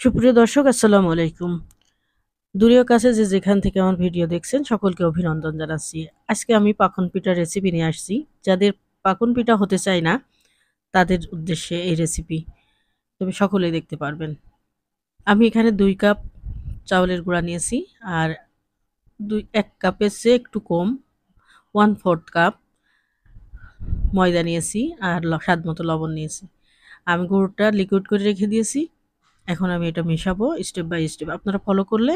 সুপ্রিয় দর্শক, আসসালামু আলাইকুম। দূরেও কাছে যে যেখান থেকে আমার ভিডিও দেখছেন সকলকে অভিনন্দন জানাচ্ছি। আজকে আমি পাকন পিঠার রেসিপি নিয়ে আসছি। যাদের পাকন পিঠা হতে চায় না তাদের উদ্দেশ্যে এই রেসিপি। তবে সকলেই দেখতে পারবেন। আমি এখানে ২ কাপ চাউলের গুঁড়া নিয়েছি আর ১ কাপের চেয়ে একটু কম 1/4 কাপ ময়দা নিয়েছি আর স্বাদমতো লবণ নিয়েছি। আমি গুঁড়োটা লিকুইড করে রেখে দিয়েছি। এখন আমি এটা মেশাবো স্টেপ বাই স্টেপ। আপনারা ফলো করলে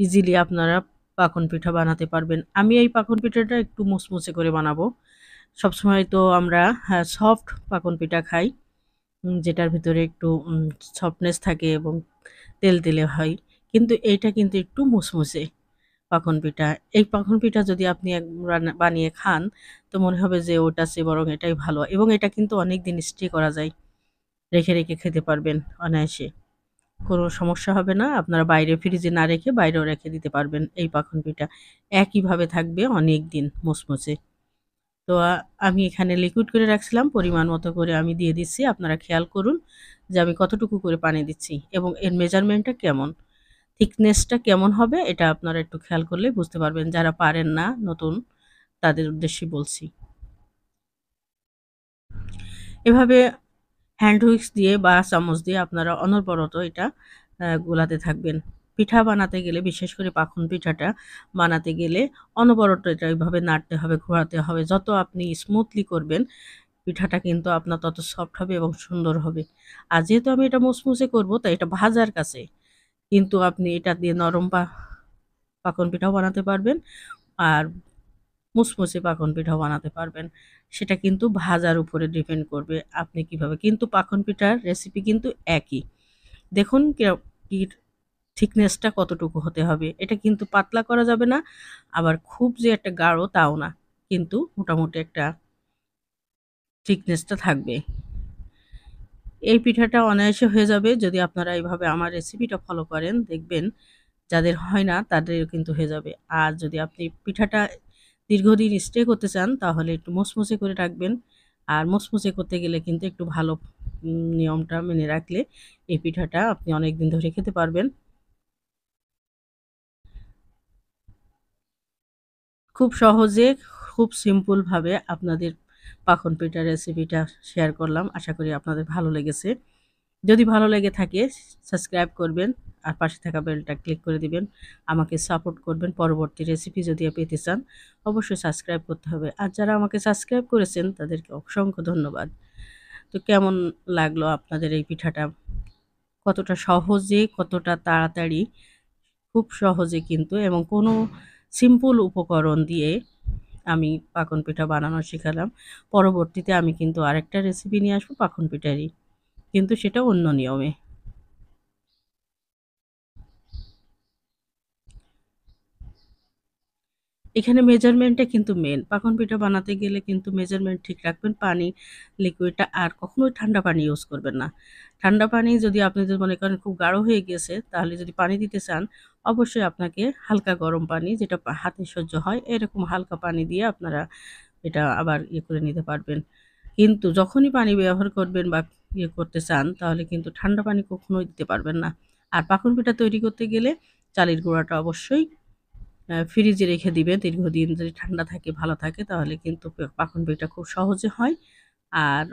ইজিলি আপনারা পাকন পিঠা বানাতে পারবেন। আমি এই পাকন পিঠাটা একটু মুচমুচে করে বানাবো। সবসময় তো আমরা সফট পাকন পিঠা খাই। যেটার ভিতরে একটু সফটনেস থাকে এবং তেলতেলে হয়। কিন্তু এইটা কিন্তু একটু মুচমুচে পাকন পিঠা। এই পাকন পিঠা যদি আপনি বানিয়ে খান তো মনে হবে যে ওটার চেয়ে বরং এটাই ভালো এবং এটা কিন্তু অনেকদিন স্টে করা যায়। রেখে খেতে পারবেন অনায়াসে। কোনো সমস্যা হবে না। আপনারা বাইরে ফ্রিজে না রেখে বাইরেও রেখে দিতে পারবেন এই পাকন পিঠা। একইভাবে থাকবে অনেকদিন মুচমুচে। তো আমি এখানে লিকুইড করে রাখছিলাম। পরিমাণ মতো করে আমি দিয়ে দিচ্ছি। আপনারা খেয়াল করুন যে আমি কতটুকু করে পানি দিচ্ছি এবং এর মেজারমেন্টটা কেমন। থিকনেসটা কেমন হবে এটা আপনারা একটু খেয়াল করলেই বুঝতে পারবেন। যারা পারেন না নতুন তাদের উদ্দেশ্যে বলছি। এভাবে হ্যান্ড হুইক্স দিয়ে বা চামচ দিয়ে আপনারা অনবরত এটা গোলাতে থাকবেন। পিঠা বানাতে গেলে বিশেষ করে পাখন পিঠাটা বানাতে গেলে অনবরত এটা এভাবে নাড়তে হবে, ঘোরাতে হবে। যত আপনি স্মুথলি করবেন পিঠাটা কিন্তু আপনার তত সফট হবে এবং সুন্দর হবে। আর যেহেতু আমি এটা মুচমুচে করব তাই এটা ভাজার কাছে। কিন্তু আপনি এটা দিয়ে নরম পাকন পিঠাও বানাতে পারবেন। আর মুচমুচে পাকন পিঠাও বানাতে পারবেন। সেটা কিন্তু ভাজার উপরে ডিপেন্ড করবে আপনি কিভাবে। কিন্তু পাকন পিঠার রেসিপি কিন্তু একই। দেখুন কি থিকনেসটা কতটুকু হতে হবে। এটা কিন্তু পাতলা করা যাবে না, আবার খুব যে একটা গাঢ় তাও না। কিন্তু মোটামুটি একটা থিকনেসটা থাকবে। এই পিঠাটা অনায়াসে হয়ে যাবে যদি আপনারা এভাবে আমার রেসিপিটা ফলো করেন। দেখবেন যাদের হয় না তাদের কিন্তু হয়ে যাবে। আর যদি আপনি পিঠাটা দীর্ঘদিন স্টে করতে চান তাহলে একটু মুচমুচে করে রাখবেন। আর মুচমুচে করতে গেলে কিন্তু একটু ভালো নিয়মটা মেনে রাখলে এই পিঠাটা আপনি অনেকদিন ধরে খেতে পারবেন। খুব সহজে, খুব সিম্পলভাবে আপনাদের পাখন পিঠার রেসিপিটা শেয়ার করলাম। আশা করি আপনাদের ভালো লেগেছে। যদি ভালো লেগে থাকে সাবস্ক্রাইব করবেন আর পাশে থাকা বেলটা ক্লিক করে দিবেন। আমাকে সাপোর্ট করবেন। পরবর্তী রেসিপি যদি পেতে চান অবশ্যই সাবস্ক্রাইব করতে হবে। আর যারা আমাকে সাবস্ক্রাইব করেছেন তাদেরকে অসংখ্য ধন্যবাদ। তো কেমন লাগলো আপনাদের এই পিঠাটা? কতটা সহজে, কতটা তাড়াতাড়ি, খুব সহজে কিন্তু এবং কোনো সিম্পল উপকরণ দিয়ে আমি পাকন পিঠা বানানো শিখালাম। পরবর্তীতে আমি কিন্তু আরেকটা রেসিপি নিয়ে আসবো পাকন পিঠারই। কিন্তু সেটা অন্য নিয়মে। এখানে মেজারমেন্টটা কিন্তু মেন। পাকন পিঠা বানাতে গেলে কিন্তু মেজারমেন্ট ঠিক রাখবেন। পানি, লিকুইডটা আর কখনোই ঠান্ডা পানি ইউজ করবেন না। ঠান্ডা পানি যদি মনে করেন খুব গাঢ় হয়ে গেছে, তাহলে যদি পানি দিতে চান, অবশ্যই আপনাকে হালকা গরম পানি যেটা হাতে সহ্য হয়, এরকম হালকা পানি দিয়ে আপনারা এটা আবার করে নিতে পারবেন। কিন্তু যখনই পানি ব্যবহার করবেন বা করতে চান, তাহলে কিন্তু ঠান্ডা পানি কখনোই দিতে পারবেন না। আর পাকন পিঠা তৈরি করতে গেলে চালের গুঁড়াটা অবশ্যই ফ্রিজে রেখে দিবেন। দীর্ঘদিন যদি ঠান্ডা থাকে, ভালো থাকে তাহলে কিন্তু পাকন পিঠা খুব সহজে হয়। আর